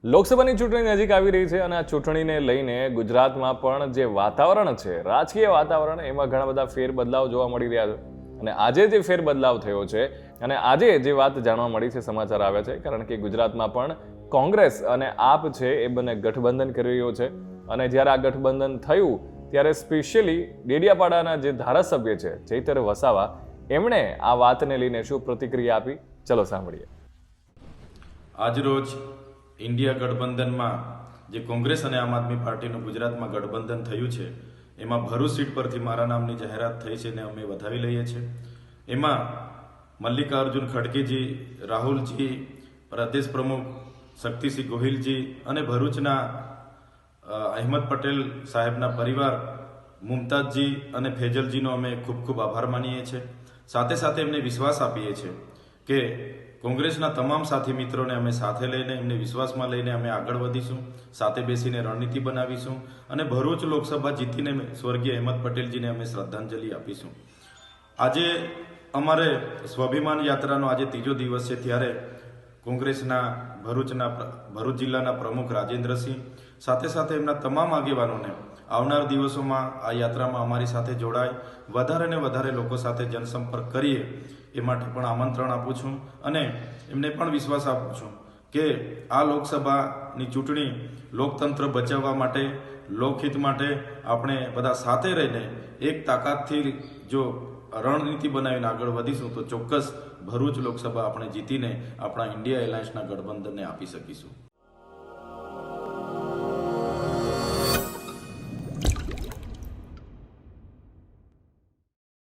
લોકસભાની ચૂંટણી નજીક આવી રહી છે અને આ ચૂંટણીને લઈને ગુજરાતમાં પણ જે વાતાવરણ છે, રાજકીય વાતાવરણ, એમાં ઘણા બધા ફેરબદલાવ જોવા મળી રહ્યા છે. અને આજે જે ફેરબદલાવ થયો છે અને આજે જે વાત જાણવા મળી છે, સમાચાર આવ્યા છે, કારણ કે ગુજરાતમાં પણ કોંગ્રેસ અને આપ છે એ બંને ગઠબંધન કરી રહ્યો છે. અને જ્યારે આ ગઠબંધન થયું ત્યારે સ્પેશિયલી ડેડિયાપાડાના જે ધારાસભ્ય છે ચૈતર વસાવા, એમણે આ વાતને લઈને શું પ્રતિક્રિયા આપી, ચલો સાંભળીએ. આજરોજ ઇન્ડિયા ગઠબંધનમાં જે કોંગ્રેસ અને આમ આદમી પાર્ટીનું ગુજરાતમાં ગઠબંધન થયું છે, એમાં ભરૂચ સીટ પરથી મારા નામની જાહેરાત થઈ છે ને અમે વધાવી લઈએ છીએ. એમાં મલ્લિકાર્જુન ખડગેજી, રાહુલજી, પ્રદેશ પ્રમુખ શક્તિસિંહ ગોહિલજી અને ભરૂચના અહેમદ પટેલ સાહેબના પરિવાર મુમતાજજી અને ફેજલજીનો અમે ખૂબ ખૂબ આભાર માનીએ છીએ. સાથે સાથે એમને વિશ્વાસ આપીએ છીએ કે કોંગ્રેસના તમામ સાથી મિત્રોને અમે સાથે લઈને, એમને વિશ્વાસમાં લઈને અમે આગળ વધીશું, સાથે બેસીને રણનીતિ બનાવીશું અને ભરૂચ લોકસભા જીતીને સ્વર્ગીય અહેમદ પટેલજીને અમે શ્રદ્ધાંજલિ આપીશું. આજે અમારે સ્વાભિમાન યાત્રાનો આજે ત્રીજો દિવસ છે, ત્યારે કોંગ્રેસના ભરૂચ જિલ્લાના પ્રમુખ રાજેન્દ્રસિંહ સાથે સાથે એમના તમામ આગેવાનોને આવનાર દિવસોમાં આ યાત્રામાં અમારી સાથે જોડાય, વધારે ને વધારે લોકો સાથે જનસંપર્ક કરીએ એ માટે પણ આમંત્રણ આપું છું. અને એમને પણ વિશ્વાસ આપું છું કે આ લોકસભાની ચૂંટણી લોકતંત્ર બચાવવા માટે, લોકહિત માટે આપણે બધા સાથે રહીને એક તાકાતથી જો રણનીતિ બનાવીને આગળ વધીશું તો ચોક્કસ ભરૂચ લોકસભા આપણે જીતીને આપણા ઇન્ડિયા એલાયન્સના ગઠબંધનને આપી શકીશું.